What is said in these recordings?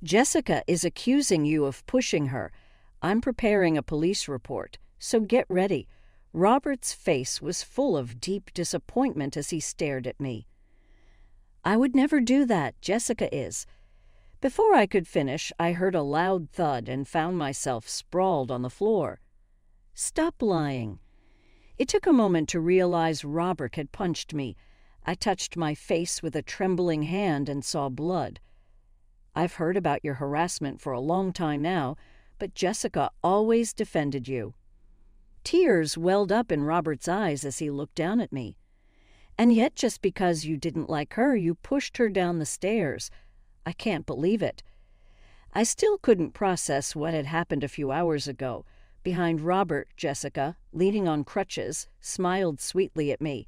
Jessica is accusing you of pushing her. I'm preparing a police report, so get ready." Robert's face was full of deep disappointment as he stared at me. "I would never do that. Jessica is." Before I could finish, I heard a loud thud and found myself sprawled on the floor. "Stop lying." It took a moment to realize Robert had punched me. I touched my face with a trembling hand and saw blood. "I've heard about your harassment for a long time now, but Jessica always defended you." Tears welled up in Robert's eyes as he looked down at me. "And yet, just because you didn't like her, you pushed her down the stairs. I can't believe it." I still couldn't process what had happened a few hours ago. Behind Robert, Jessica, leaning on crutches, smiled sweetly at me.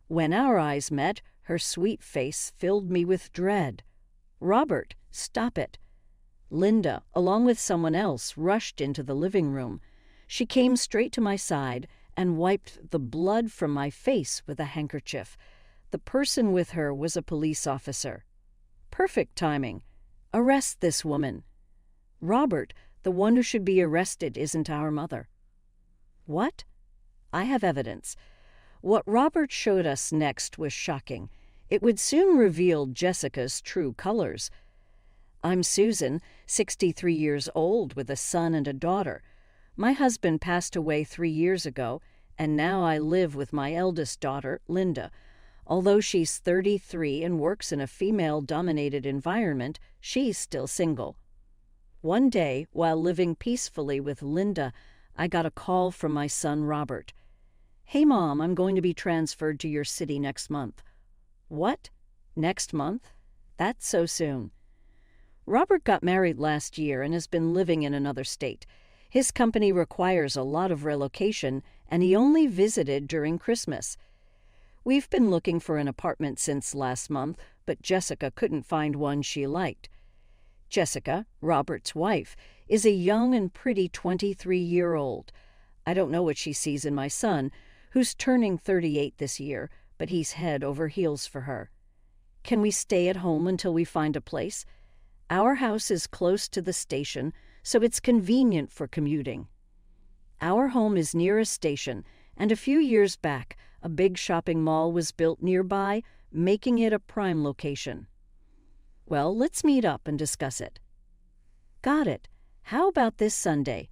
When our eyes met, her sweet face filled me with dread. "Robert, stop it." Linda, along with someone else, rushed into the living room. She came straight to my side and wiped the blood from my face with a handkerchief. The person with her was a police officer. Perfect timing. "Arrest this woman." "Robert, the one who should be arrested isn't our mother." "What?" "I have evidence." What Robert showed us next was shocking. It would soon reveal Jessica's true colors. "I'm Susan, 63 years old, with a son and a daughter. My husband passed away 3 years ago, and now I live with my eldest daughter, Linda. Although she's 33 and works in a female-dominated environment, she's still single. One day, while living peacefully with Linda, I got a call from my son, Robert. "Hey, Mom, I'm going to be transferred to your city next month." "What? Next month? That's so soon." Robert got married last year and has been living in another state. His company requires a lot of relocation, and he only visited during Christmas. We've been looking for an apartment since last month, but Jessica couldn't find one she liked. Jessica, Robert's wife, is a young and pretty 23-year-old. I don't know what she sees in my son, who's turning 38 this year, but he's head over heels for her. "Can we stay at home until we find a place? Our house is close to the station, so it's convenient for commuting." Our home is near a station, and a few years back, a big shopping mall was built nearby, making it a prime location. "Well, let's meet up and discuss it." "Got it. How about this Sunday?"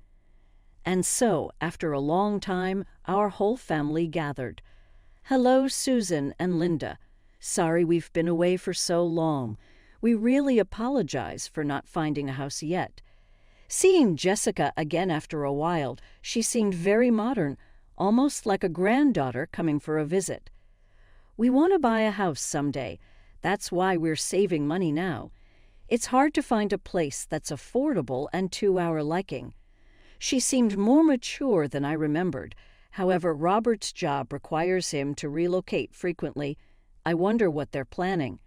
And so, after a long time, our whole family gathered. "Hello, Susan and Linda. Sorry we've been away for so long. We really apologize for not finding a house yet." Seeing Jessica again after a while, she seemed very modern, almost like a granddaughter coming for a visit. "We want to buy a house someday. That's why we're saving money now. It's hard to find a place that's affordable and to our liking." She seemed more mature than I remembered. However, Robert's job requires him to relocate frequently. I wonder what they're planning.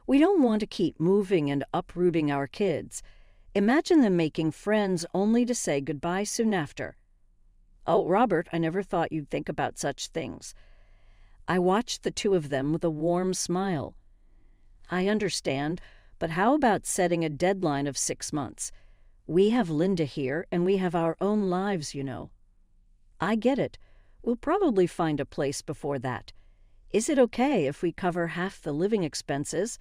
We don't want to keep moving and uprooting our kids. Imagine them making friends only to say goodbye soon after. "Oh, Robert, I never thought you'd think about such things." I watched the two of them with a warm smile. "I understand, but how about setting a deadline of 6 months? We have Linda here, and we have our own lives, you know." "I get it. We'll probably find a place before that. Is it okay if we cover half the living expenses?"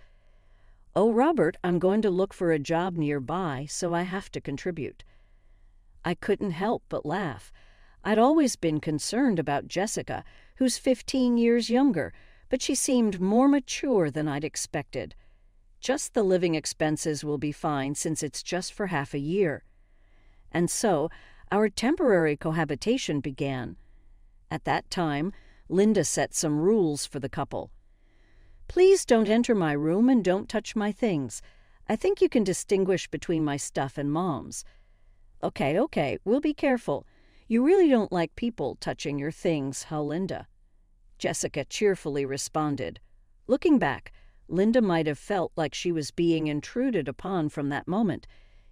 "Oh, Robert, I'm going to look for a job nearby, so I have to contribute." I couldn't help but laugh. I'd always been concerned about Jessica, who's 15 years younger, but she seemed more mature than I'd expected. "Just the living expenses will be fine since it's just for half a year." And so, our temporary cohabitation began. At that time, Linda set some rules for the couple. "Please don't enter my room and don't touch my things. I think you can distinguish between my stuff and Mom's." Okay, we'll be careful. You really don't like people touching your things, huh, Linda?" Jessica cheerfully responded. Looking back, Linda might have felt like she was being intruded upon from that moment.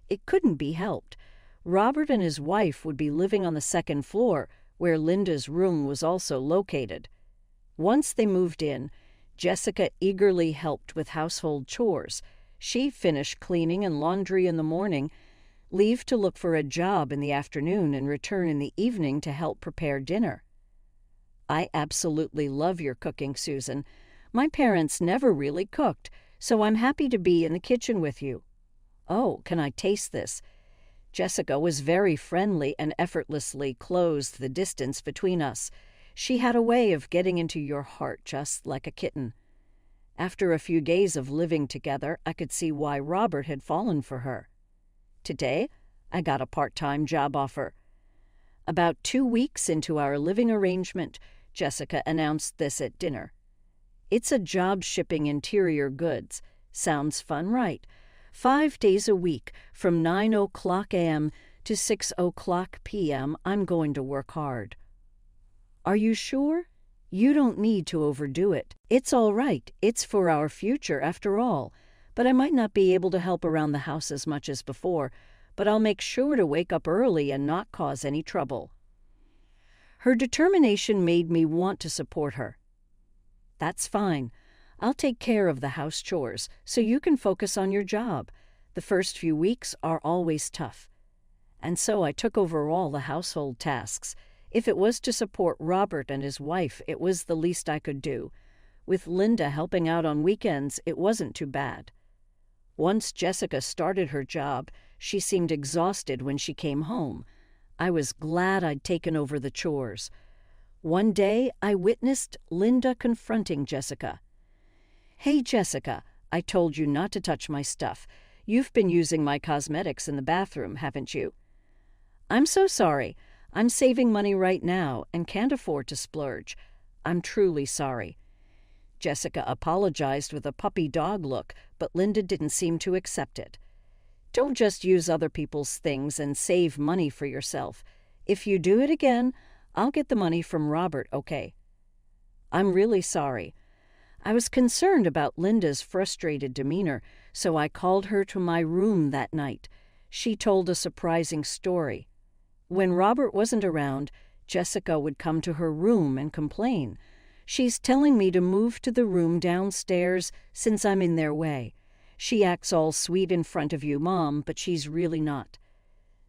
It couldn't be helped. Robert and his wife would be living on the second floor, where Linda's room was also located. Once they moved in, Jessica eagerly helped with household chores. She finished cleaning and laundry in the morning, leave to look for a job in the afternoon, and return in the evening to help prepare dinner. I absolutely love your cooking, Susan. My parents never really cooked, so I'm happy to be in the kitchen with you. Oh, can I taste this? Jessica was very friendly and effortlessly closed the distance between us. She had a way of getting into your heart just like a kitten. After a few days of living together, I could see why Robert had fallen for her. Today, I got a part-time job offer. About 2 weeks into our living arrangement, Jessica announced this at dinner. It's a job shipping interior goods. Sounds fun, right? 5 days a week, from 9 o'clock a.m. to 6 o'clock p.m., I'm going to work hard. Are you sure? You don't need to overdo it. It's all right. It's for our future, after all. But I might not be able to help around the house as much as before, but I'll make sure to wake up early and not cause any trouble. Her determination made me want to support her. That's fine. I'll take care of the house chores so you can focus on your job. The first few weeks are always tough. And so I took over all the household tasks. If it was to support Robert and his wife, it was the least I could do. With Linda helping out on weekends, it wasn't too bad. Once Jessica started her job, she seemed exhausted when she came home. I was glad I'd taken over the chores. One day, I witnessed Linda confronting Jessica. "Hey, Jessica, I told you not to touch my stuff. You've been using my cosmetics in the bathroom, haven't you?" "I'm so sorry. I'm saving money right now and can't afford to splurge. I'm truly sorry." Jessica apologized with a puppy dog look, but Linda didn't seem to accept it. "Don't just use other people's things and save money for yourself. If you do it again, I'll get the money from Robert, okay?" "I'm really sorry." I was concerned about Linda's frustrated demeanor, so I called her to my room that night. She told a surprising story. When Robert wasn't around, Jessica would come to her room and complain. "She's telling me to move to the room downstairs since I'm in their way. She acts all sweet in front of you, Mom, but she's really not."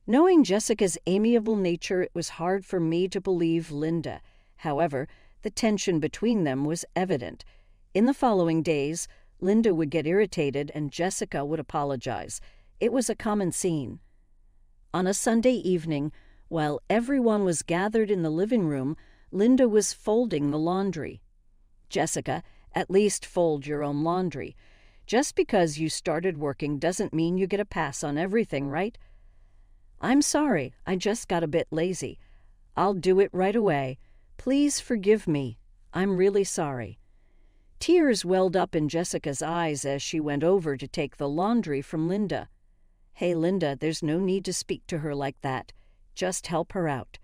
Knowing Jessica's amiable nature, it was hard for me to believe Linda. However, the tension between them was evident. In the following days, Linda would get irritated and Jessica would apologize. It was a common scene. On a Sunday evening, while everyone was gathered in the living room, Linda was folding the laundry. "Jessica, at least fold your own laundry. Just because you started working doesn't mean you get a pass on everything, right?" "I'm sorry, I just got a bit lazy. I'll do it right away. Please forgive me. I'm really sorry." Tears welled up in Jessica's eyes as she went over to take the laundry from Linda. "Hey, Linda, there's no need to speak to her like that. Just help her out."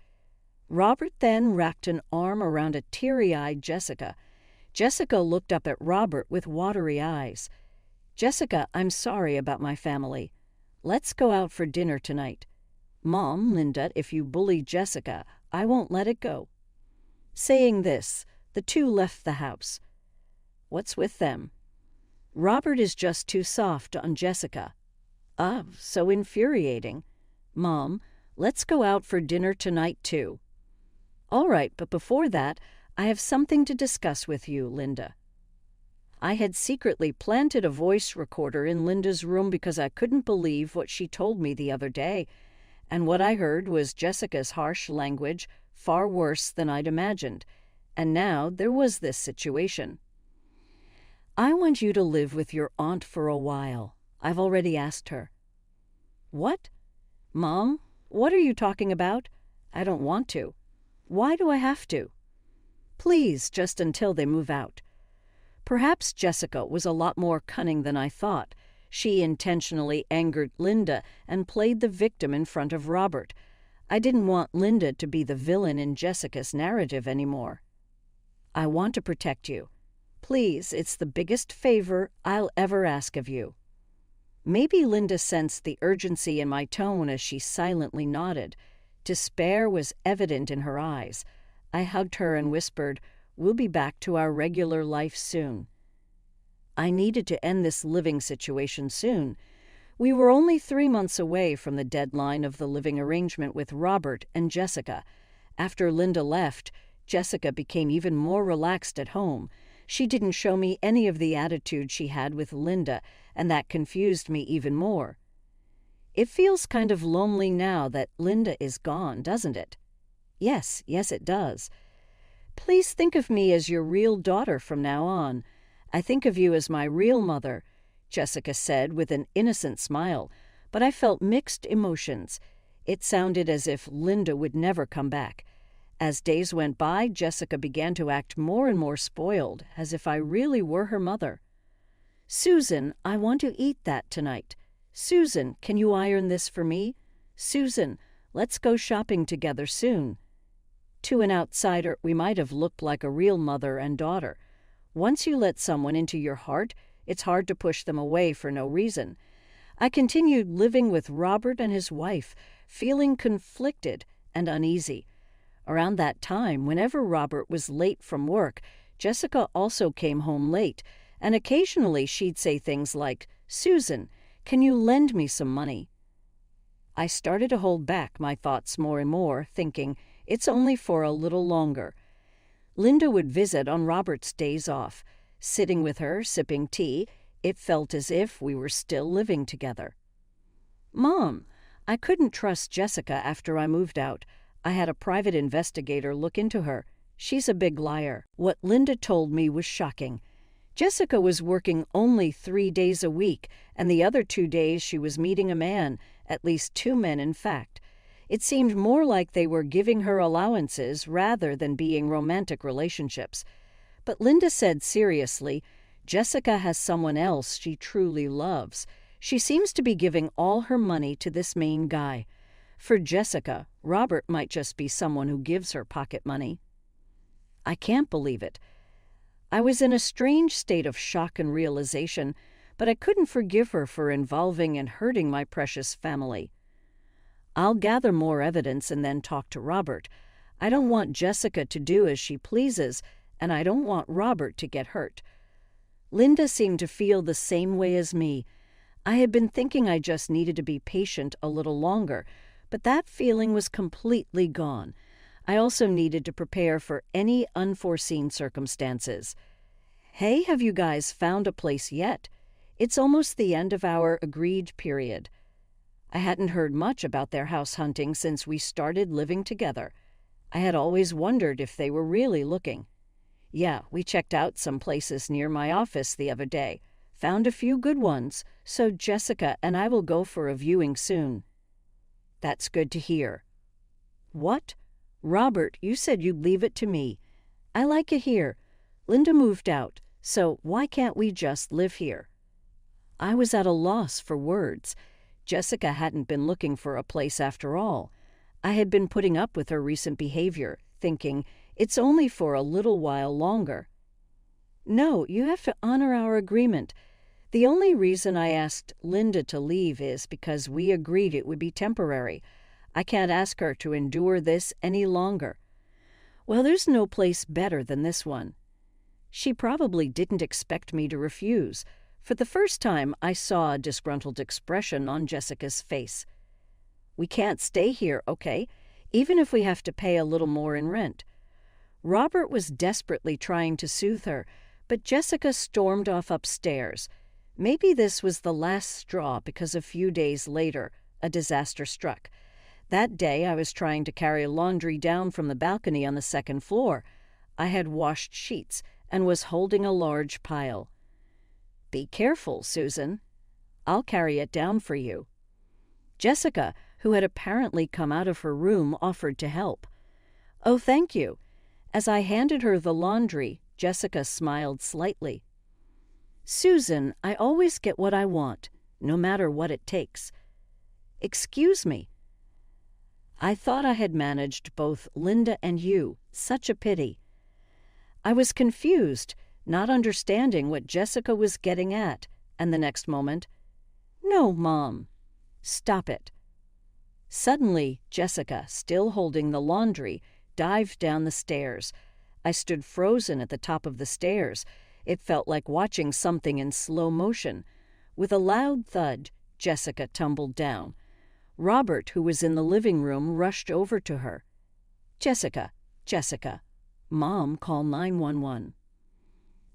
Robert then wrapped an arm around a teary-eyed Jessica. Jessica looked up at Robert with watery eyes. "Jessica, I'm sorry about my family. Let's go out for dinner tonight." "Mom, Linda, if you bully Jessica, I won't let it go." Saying this, the two left the house. "What's with them?" "Robert is just too soft on Jessica." "Ah, so infuriating." "Mom, let's go out for dinner tonight, too." "All right, but before that, I have something to discuss with you, Linda." I had secretly planted a voice recorder in Linda's room because I couldn't believe what she told me the other day, and what I heard was Jessica's harsh language, far worse than I'd imagined. And now there was this situation. "I want you to live with your aunt for a while. I've already asked her." "What? Mom, what are you talking about? I don't want to." "Why do I have to?" "Please, just until they move out." Perhaps Jessica was a lot more cunning than I thought. She intentionally angered Linda and played the victim in front of Robert. I didn't want Linda to be the villain in Jessica's narrative anymore. "I want to protect you. Please, it's the biggest favor I'll ever ask of you." Maybe Linda sensed the urgency in my tone as she silently nodded. Despair was evident in her eyes. I hugged her and whispered, "We'll be back to our regular life soon." I needed to end this living situation soon. We were only 3 months away from the deadline of the living arrangement with Robert and Jessica. After Linda left, Jessica became even more relaxed at home. She didn't show me any of the attitude she had with Linda, and that confused me even more. It feels kind of lonely now that Linda is gone, doesn't it? Yes, it does. Please think of me as your real daughter from now on. I think of you as my real mother, Jessica said with an innocent smile, but I felt mixed emotions. It sounded as if Linda would never come back. As days went by, Jessica began to act more and more spoiled, as if I really were her mother. Susan, I want to eat that tonight. Susan, can you iron this for me? Susan, let's go shopping together soon. To an outsider, we might have looked like a real mother and daughter. Once you let someone into your heart, it's hard to push them away for no reason. I continued living with Robert and his wife, feeling conflicted and uneasy. Around that time, whenever Robert was late from work, Jessica also came home late, and occasionally she'd say things like, "Susan, can you lend me some money?" I started to hold back my thoughts more and more, thinking, it's only for a little longer. Linda would visit on Robert's days off. Sitting with her, sipping tea, it felt as if we were still living together. Mom, I couldn't trust Jessica after I moved out. I had a private investigator look into her. She's a big liar. What Linda told me was shocking. Jessica was working only 3 days a week, and the other 2 days she was meeting a man, at least 2 men in fact. It seemed more like they were giving her allowances rather than being romantic relationships. But Linda said seriously, Jessica has someone else she truly loves. She seems to be giving all her money to this main guy. For Jessica, Robert might just be someone who gives her pocket money. I can't believe it. I was in a strange state of shock and realization, but I couldn't forgive her for involving and hurting my precious family. I'll gather more evidence and then talk to Robert. I don't want Jessica to do as she pleases, and I don't want Robert to get hurt. Linda seemed to feel the same way as me. I had been thinking I just needed to be patient a little longer, but that feeling was completely gone. I also needed to prepare for any unforeseen circumstances. Hey, have you guys found a place yet? It's almost the end of our agreed period. I hadn't heard much about their house hunting since we started living together. I had always wondered if they were really looking. Yeah, we checked out some places near my office the other day. Found a few good ones, so Jessica and I will go for a viewing soon. That's good to hear. What? Robert, you said you'd leave it to me. I like it here. Linda moved out, so why can't we just live here? I was at a loss for words. Jessica hadn't been looking for a place after all. I had been putting up with her recent behavior, thinking, it's only for a little while longer. No, you have to honor our agreement. The only reason I asked Linda to leave is because we agreed it would be temporary. I can't ask her to endure this any longer. Well, there's no place better than this one. She probably didn't expect me to refuse. For the first time, I saw a disgruntled expression on Jessica's face. We can't stay here, okay? Even if we have to pay a little more in rent. Robert was desperately trying to soothe her, but Jessica stormed off upstairs. Maybe this was the last straw because a few days later, a disaster struck. That day, I was trying to carry laundry down from the balcony on the 2nd floor. I had washed sheets and was holding a large pile. Be careful, Susan. I'll carry it down for you. Jessica, who had apparently come out of her room, offered to help. Oh, thank you. As I handed her the laundry, Jessica smiled slightly. Susan, I always get what I want, no matter what it takes. Excuse me. I thought I had managed both Linda and you. Such a pity. I was confused, not understanding what Jessica was getting at, and the next moment, no, Mom. Stop it. Suddenly, Jessica, still holding the laundry, dived down the stairs. I stood frozen at the top of the stairs. It felt like watching something in slow motion. With a loud thud, Jessica tumbled down. Robert, who was in the living room, rushed over to her. "Jessica, Jessica. Mom, call 911.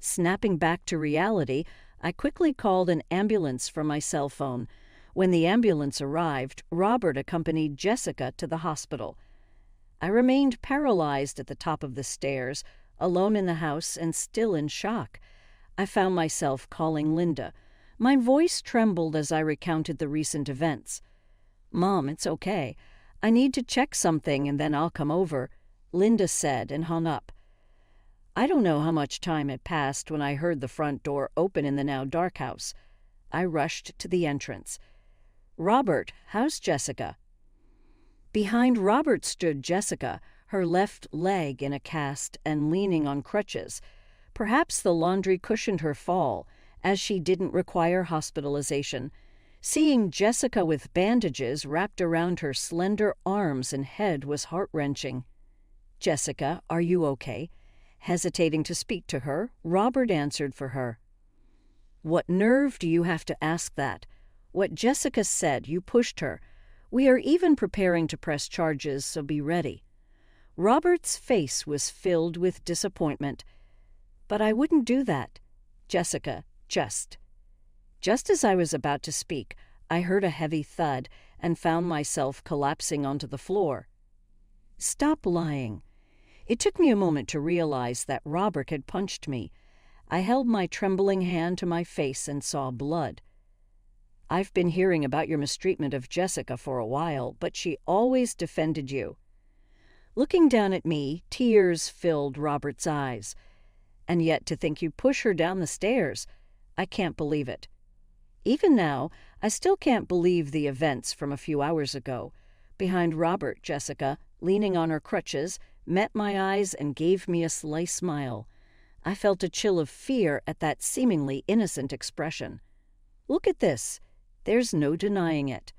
Snapping back to reality, I quickly called an ambulance from my cell phone. When the ambulance arrived, Robert accompanied Jessica to the hospital. I remained paralyzed at the top of the stairs, alone in the house and still in shock. I found myself calling Linda. My voice trembled as I recounted the recent events. "Mom, it's okay. I need to check something and then I'll come over," Linda said and hung up. I don't know how much time had passed when I heard the front door open in the now dark house. I rushed to the entrance. "Robert, how's Jessica?" Behind Robert stood Jessica, her left leg in a cast and leaning on crutches. Perhaps the laundry cushioned her fall, as she didn't require hospitalization. Seeing Jessica with bandages wrapped around her slender arms and head was heart-wrenching. "Jessica, are you okay?" Hesitating to speak to her, Robert answered for her. "What nerve do you have to ask that? What Jessica said, you pushed her. We are even preparing to press charges, so be ready." Robert's face was filled with disappointment. "But I wouldn't do that. Jessica, just as I was about to speak, I heard a heavy thud and found myself collapsing onto the floor. "Stop lying." It took me a moment to realize that Robert had punched me. I held my trembling hand to my face and saw blood. "I've been hearing about your mistreatment of Jessica for a while, but she always defended you." Looking down at me, tears filled Robert's eyes. "And yet to think you push her down the stairs. I can't believe it." Even now, I still can't believe the events from a few hours ago. Behind Robert, Jessica, leaning on her crutches, met my eyes and gave me a sly smile. I felt a chill of fear at that seemingly innocent expression. "Look at this. There's no denying it."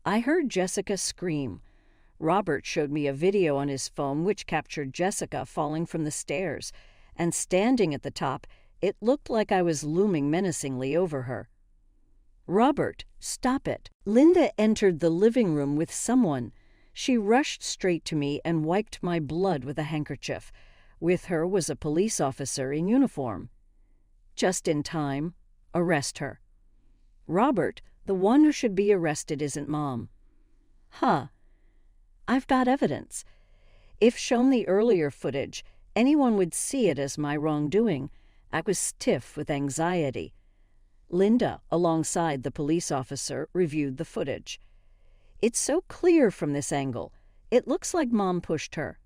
I heard Jessica scream. Robert showed me a video on his phone which captured Jessica falling from the stairs, and standing at the top, it looked like I was looming menacingly over her. "Robert, stop it." Linda entered the living room with someone. She rushed straight to me and wiped my blood with a handkerchief. With her was a police officer in uniform. "Just in time. Arrest her." "Robert, the one who should be arrested isn't Mom." "Huh. I've got evidence. If shown the earlier footage, anyone would see it as my wrongdoing. I was stiff with anxiety." Linda, alongside the police officer, reviewed the footage. "It's so clear from this angle. It looks like Mom pushed her."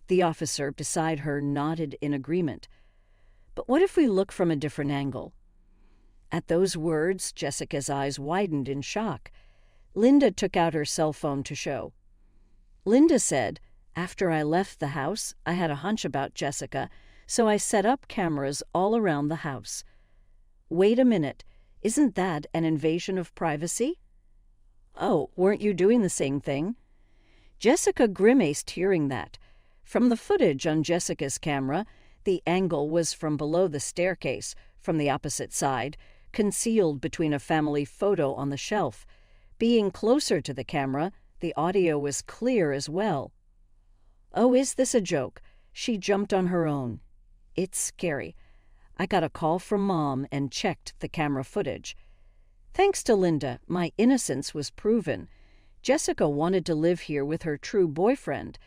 The officer beside her nodded in agreement. "But what if we look from a different angle?" At those words, Jessica's eyes widened in shock. Linda took out her cell phone to show. Linda said, "After I left the house, I had a hunch about Jessica, so I set up cameras all around the house." Wait a minute. Isn't that an invasion of privacy? "Oh, weren't you doing the same thing?" Jessica grimaced hearing that. From the footage on Jessica's camera, the angle was from below the staircase, from the opposite side, concealed between a family photo on the shelf. Being closer to the camera, the audio was clear as well. "Oh, is this a joke?" She jumped on her own. "It's scary." I got a call from Mom and checked the camera footage. Thanks to Linda, my innocence was proven. Jessica wanted to live here with her true boyfriend.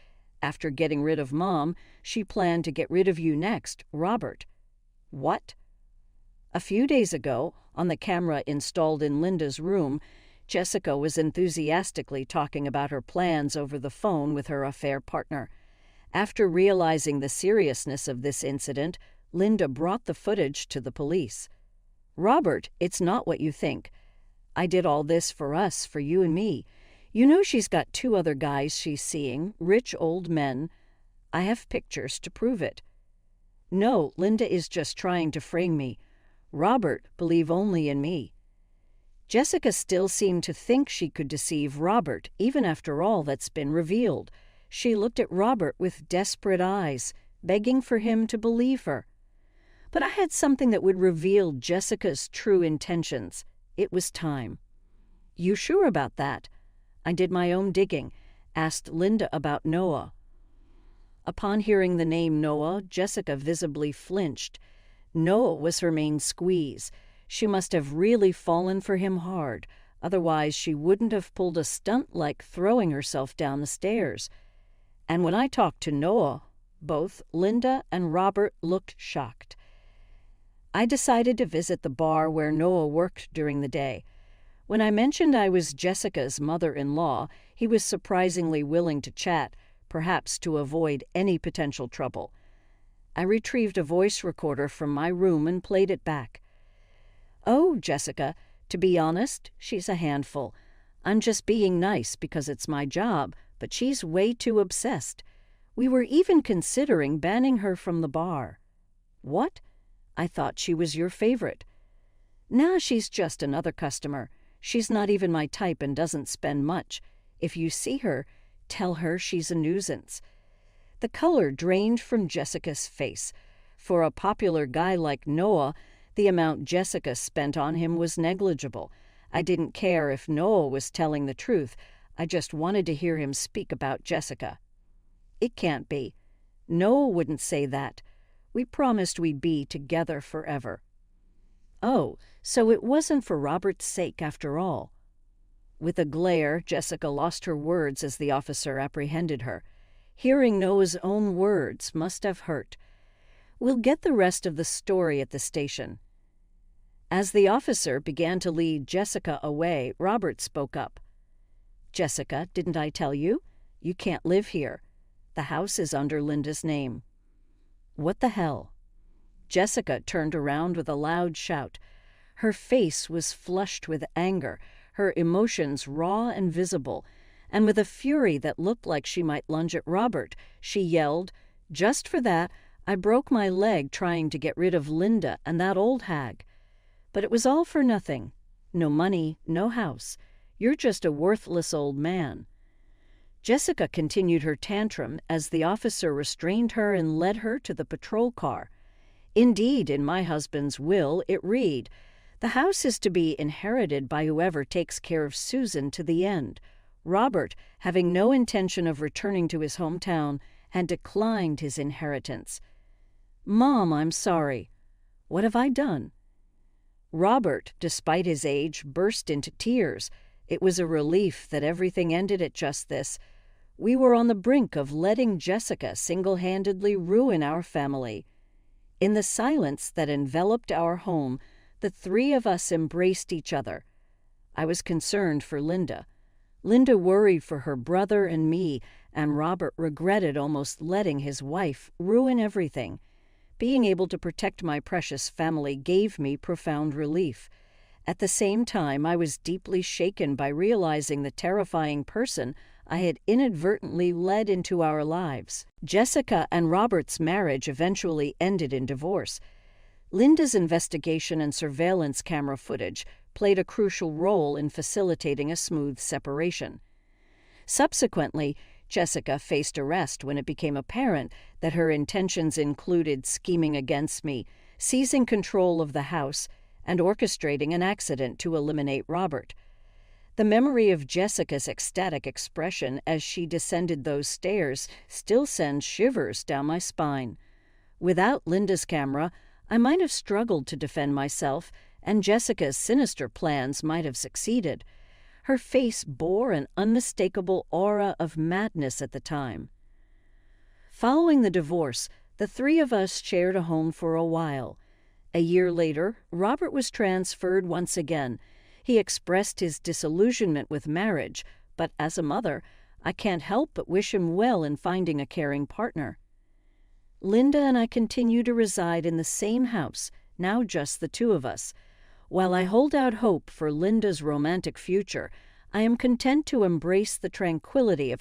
After getting rid of Mom, she planned to get rid of you next, Robert. What? A few days ago, on the camera installed in Linda's room, Jessica was enthusiastically talking about her plans over the phone with her affair partner. After realizing the seriousness of this incident, Linda brought the footage to the police. "Robert, it's not what you think. I did all this for us, for you and me. You know she's got 2 other guys she's seeing, rich old men. I have pictures to prove it." "No, Linda is just trying to frame me. Robert, believe only in me." Jessica still seemed to think she could deceive Robert, even after all that's been revealed. She looked at Robert with desperate eyes, begging for him to believe her. But I had something that would reveal Jessica's true intentions. It was time. You sure about that? I did my own digging, asked Linda about Noah. Upon hearing the name Noah, Jessica visibly flinched. Noah was her main squeeze. She must have really fallen for him hard. Otherwise, she wouldn't have pulled a stunt like throwing herself down the stairs. And when I talked to Noah, both Linda and Robert looked shocked. I decided to visit the bar where Noah worked during the day. When I mentioned I was Jessica's mother-in-law, he was surprisingly willing to chat, perhaps to avoid any potential trouble. I retrieved a voice recorder from my room and played it back. "Oh, Jessica, to be honest, she's a handful. I'm just being nice because it's my job, but she's way too obsessed. We were even considering banning her from the bar." "What? I thought she was your favorite." "Nah, she's just another customer. She's not even my type and doesn't spend much. If you see her, tell her she's a nuisance." The color drained from Jessica's face. For a popular guy like Noah, the amount Jessica spent on him was negligible. I didn't care if Noah was telling the truth. I just wanted to hear him speak about Jessica. "It can't be. Noah wouldn't say that. We promised we'd be together forever." "Oh, so it wasn't for Robert's sake after all." With a glare, Jessica lost her words as the officer apprehended her. Hearing Noah's own words must have hurt. "We'll get the rest of the story at the station." As the officer began to lead Jessica away, Robert spoke up. "Jessica, didn't I tell you? You can't live here. The house is under Linda's name." "What the hell?" Jessica turned around with a loud shout. Her face was flushed with anger, her emotions raw and visible, and with a fury that looked like she might lunge at Robert, she yelled, "Just for that, I broke my leg trying to get rid of Linda and that old hag. But it was all for nothing. No money, no house. You're just a worthless old man." Jessica continued her tantrum as the officer restrained her and led her to the patrol car. Indeed, in my husband's will, it read, "The house is to be inherited by whoever takes care of Susan to the end." Robert, having no intention of returning to his hometown, had declined his inheritance. "Mom, I'm sorry." "What have I done?" Robert, despite his age, burst into tears. It was a relief that everything ended at just this. We were on the brink of letting Jessica single-handedly ruin our family. In the silence that enveloped our home, the three of us embraced each other. I was concerned for Linda. Linda worried for her brother and me, and Robert regretted almost letting his wife ruin everything. Being able to protect my precious family gave me profound relief. At the same time, I was deeply shaken by realizing the terrifying person I had inadvertently led into our lives. Jessica and Robert's marriage eventually ended in divorce. Linda's investigation and surveillance camera footage played a crucial role in facilitating a smooth separation. Subsequently, Jessica faced arrest when it became apparent that her intentions included scheming against me, seizing control of the house, and orchestrating an accident to eliminate Robert. The memory of Jessica's ecstatic expression as she descended those stairs still sends shivers down my spine. Without Linda's camera, I might have struggled to defend myself, and Jessica's sinister plans might have succeeded. Her face bore an unmistakable aura of madness at the time. Following the divorce, the three of us shared a home for a while. A year later, Robert was transferred once again. He expressed his disillusionment with marriage, but as a mother, I can't help but wish him well in finding a caring partner. Linda and I continue to reside in the same house, now just the two of us. While I hold out hope for Linda's romantic future, I am content to embrace the tranquility of